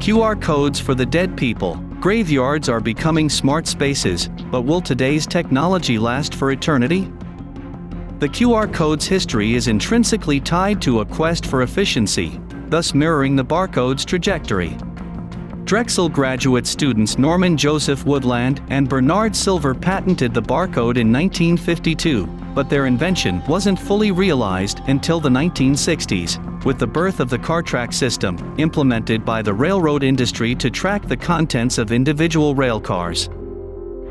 QR codes for the dead people. Graveyards are becoming smart spaces, but will today's technology last for eternity? The QR code's history is intrinsically tied to a quest for efficiency, thus mirroring the barcode's trajectory. Drexel graduate students Norman Joseph Woodland and Bernard Silver patented the barcode in 1952, but their invention wasn't fully realized until the 1960s, with the birth of the CarTrack system, implemented by the railroad industry to track the contents of individual railcars.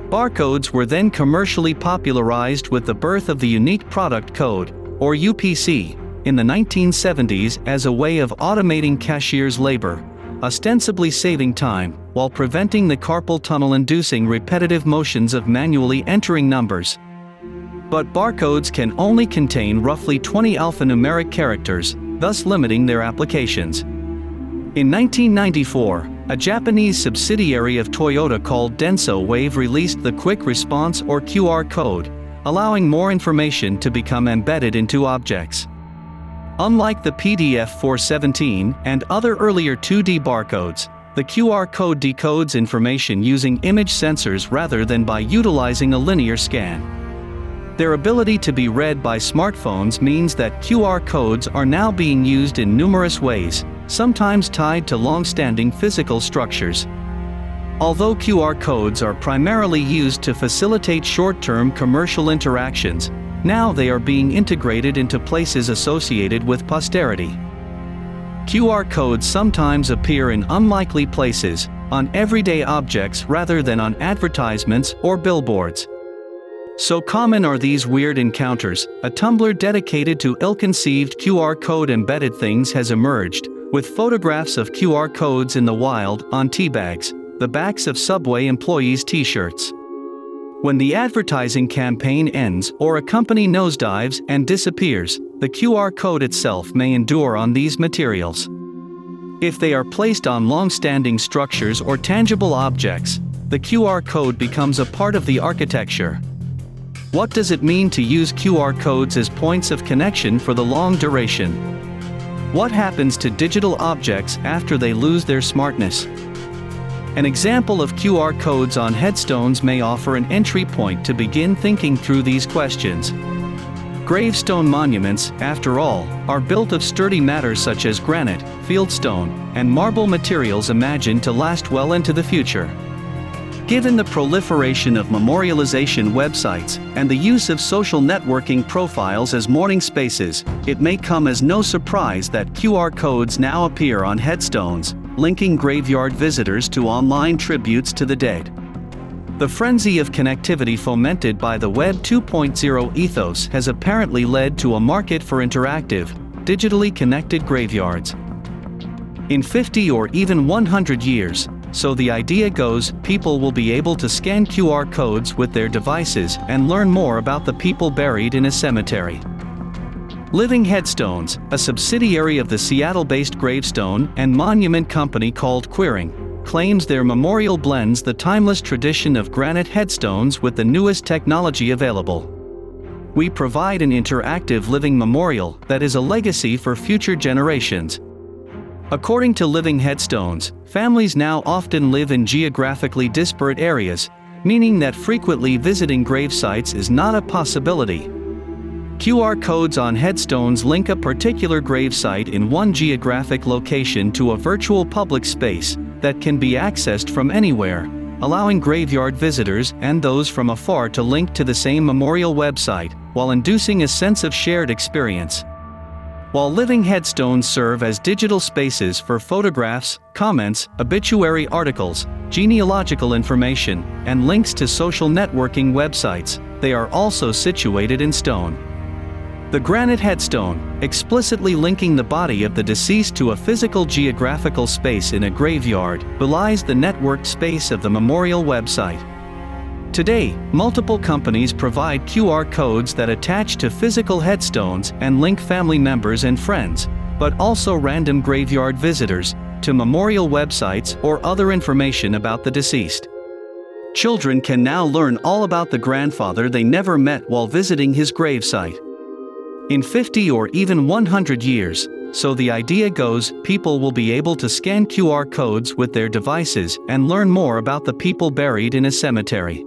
Barcodes were then commercially popularized with the birth of the Unique Product Code, or UPC, in the 1970s as a way of automating cashiers' labor, ostensibly saving time, while preventing the carpal tunnel-inducing repetitive motions of manually entering numbers. But barcodes can only contain roughly 20 alphanumeric characters, thus limiting their applications. In 1994, a Japanese subsidiary of Toyota called Denso Wave released the Quick Response or QR code, allowing more information to become embedded into objects. Unlike the PDF 417 and other earlier 2D barcodes, the QR code decodes information using image sensors rather than by utilizing a linear scan. Their ability to be read by smartphones means that QR codes are now being used in numerous ways, sometimes tied to long-standing physical structures. Although QR codes are primarily used to facilitate short-term commercial interactions, now they are being integrated into places associated with posterity. QR codes sometimes appear in unlikely places, on everyday objects rather than on advertisements or billboards. So common are these weird encounters, a Tumblr dedicated to ill-conceived QR code embedded things has emerged, with photographs of QR codes in the wild, on teabags, the backs of Subway employees' t-shirts. When the advertising campaign ends or a company nosedives and disappears, the QR code itself may endure on these materials. If they are placed on long-standing structures or tangible objects, the QR code becomes a part of the architecture. What does it mean to use QR codes as points of connection for the long duration? What happens to digital objects after they lose their smartness? An example of QR codes on headstones may offer an entry point to begin thinking through these questions. Gravestone monuments, after all, are built of sturdy matter such as granite, fieldstone, and marble, materials imagined to last well into the future. Given the proliferation of memorialization websites and the use of social networking profiles as mourning spaces, it may come as no surprise that QR codes now appear on headstones, linking graveyard visitors to online tributes to the dead. The frenzy of connectivity fomented by the Web 2.0 ethos has apparently led to a market for interactive, digitally connected graveyards. In 50 or even 100 years, so the idea goes, people will be able to scan QR codes with their devices and learn more about the people buried in a cemetery. Living Headstones, a subsidiary of the Seattle-based gravestone and monument company called Queering, claims their memorial blends the timeless tradition of granite headstones with the newest technology available. We provide an interactive living memorial that is a legacy for future generations. According to Living Headstones, families now often live in geographically disparate areas, meaning that frequently visiting grave sites is not a possibility. QR codes on headstones link a particular grave site in one geographic location to a virtual public space that can be accessed from anywhere, allowing graveyard visitors and those from afar to link to the same memorial website, while inducing a sense of shared experience. While living headstones serve as digital spaces for photographs, comments, obituary articles, genealogical information, and links to social networking websites, they are also situated in stone. The granite headstone, explicitly linking the body of the deceased to a physical geographical space in a graveyard, belies the networked space of the memorial website. Today, multiple companies provide QR codes that attach to physical headstones and link family members and friends, but also random graveyard visitors, to memorial websites or other information about the deceased. Children can now learn all about the grandfather they never met while visiting his gravesite. In 50 or even 100 years, So the idea goes, people will be able to scan QR codes with their devices and learn more about the people buried in a cemetery.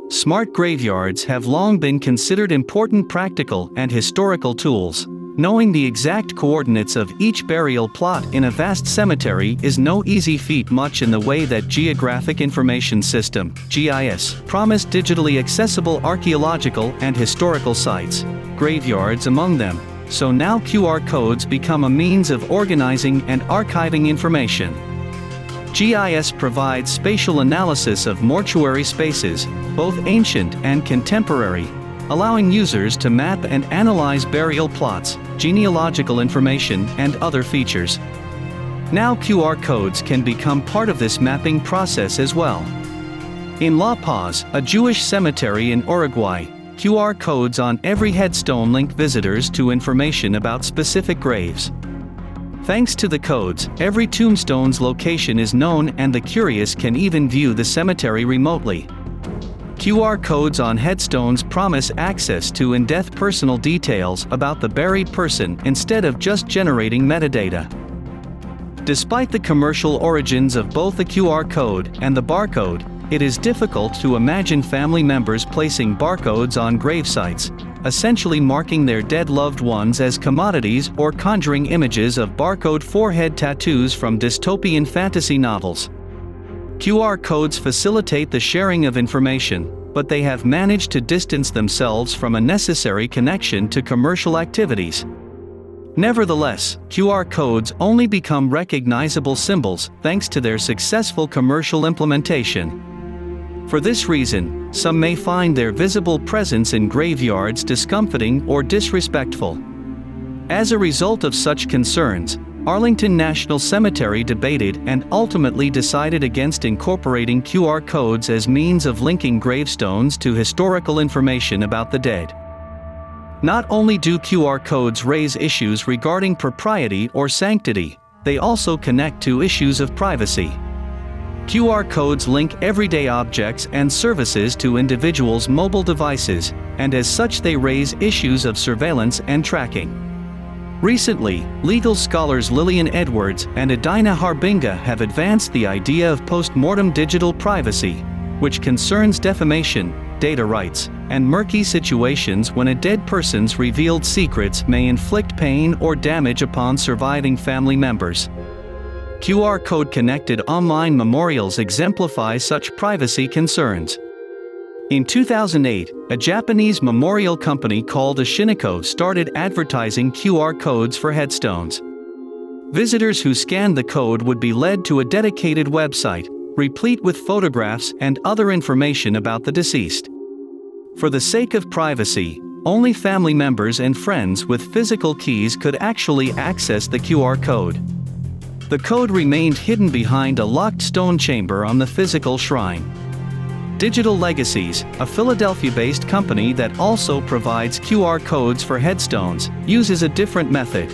Smart graveyards have long been considered important practical and historical tools. Knowing the exact coordinates of each burial plot in a vast cemetery is no easy feat, much in the way that Geographic Information System (GIS) promised digitally accessible archaeological and historical sites, graveyards among them. So now QR codes become a means of organizing and archiving information. GIS provides spatial analysis of mortuary spaces, both ancient and contemporary, allowing users to map and analyze burial plots, genealogical information, and other features. Now QR codes can become part of this mapping process as well. In La Paz, a Jewish cemetery in Uruguay, QR codes on every headstone link visitors to information about specific graves. Thanks to the codes, every tombstone's location is known, and the curious can even view the cemetery remotely. QR codes on headstones promise access to in-depth personal details about the buried person instead of just generating metadata. Despite the commercial origins of both the QR code and the barcode, it is difficult to imagine family members placing barcodes on gravesites, essentially marking their dead loved ones as commodities or conjuring images of barcode forehead tattoos from dystopian fantasy novels. QR codes facilitate the sharing of information, but they have managed to distance themselves from a necessary connection to commercial activities. Nevertheless, QR codes only become recognizable symbols thanks to their successful commercial implementation. For this reason, some may find their visible presence in graveyards discomforting or disrespectful. As a result of such concerns, Arlington National Cemetery debated and ultimately decided against incorporating QR codes as means of linking gravestones to historical information about the dead. Not only do QR codes raise issues regarding propriety or sanctity, they also connect to issues of privacy. QR codes link everyday objects and services to individuals' mobile devices, and as such they raise issues of surveillance and tracking. Recently, legal scholars Lillian Edwards and Adina Harbinga have advanced the idea of post-mortem digital privacy, which concerns defamation, data rights, and murky situations when a dead person's revealed secrets may inflict pain or damage upon surviving family members. QR code-connected online memorials exemplify such privacy concerns. In 2008, a Japanese memorial company called Ashiniko started advertising QR codes for headstones. Visitors who scanned the code would be led to a dedicated website, replete with photographs and other information about the deceased. For the sake of privacy, only family members and friends with physical keys could actually access the QR code. The code remained hidden behind a locked stone chamber on the physical shrine. Digital Legacies, a Philadelphia-based company that also provides QR codes for headstones, uses a different method.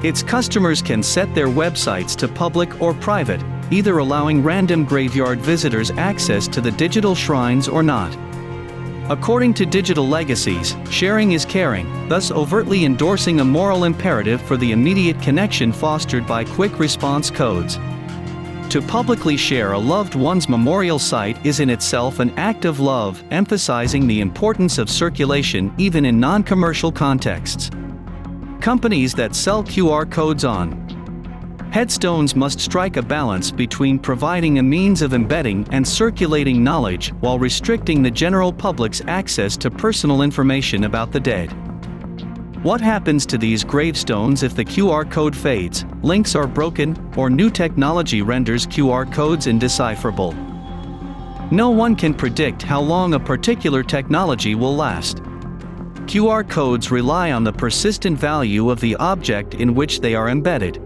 Its customers can set their websites to public or private, either allowing random graveyard visitors access to the digital shrines or not. According to Digital Legacies, sharing is caring, thus overtly endorsing a moral imperative for the immediate connection fostered by quick response codes. To publicly share a loved one's memorial site is in itself an act of love, emphasizing the importance of circulation even in non-commercial contexts. Companies that sell QR codes on headstones must strike a balance between providing a means of embedding and circulating knowledge while restricting the general public's access to personal information about the dead. What happens to these gravestones if the QR code fades, links are broken, or new technology renders QR codes indecipherable? No one can predict how long a particular technology will last. QR codes rely on the persistent value of the object in which they are embedded.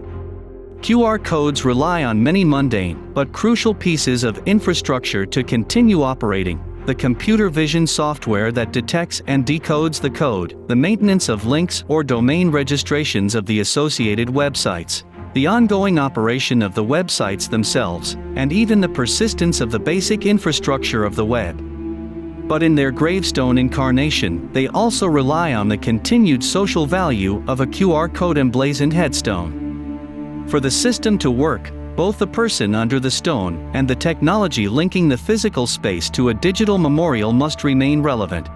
QR codes rely on many mundane but crucial pieces of infrastructure to continue operating: the computer vision software that detects and decodes the code, the maintenance of links or domain registrations of the associated websites, the ongoing operation of the websites themselves, and even the persistence of the basic infrastructure of the web. but in their gravestone incarnation, they also rely on the continued social value of a QR code emblazoned headstone. For the system to work, both the person under the stone and the technology linking the physical space to a digital memorial must remain relevant.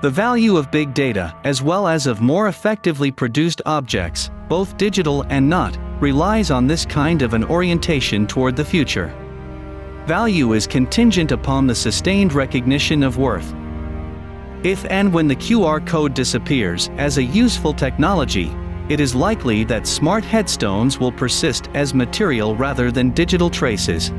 The value of big data, as well as of more effectively produced objects, both digital and not, relies on this kind of an orientation toward the future. Value is contingent upon the sustained recognition of worth. If and when the QR code disappears as a useful technology, it is likely that smart headstones will persist as material rather than digital traces.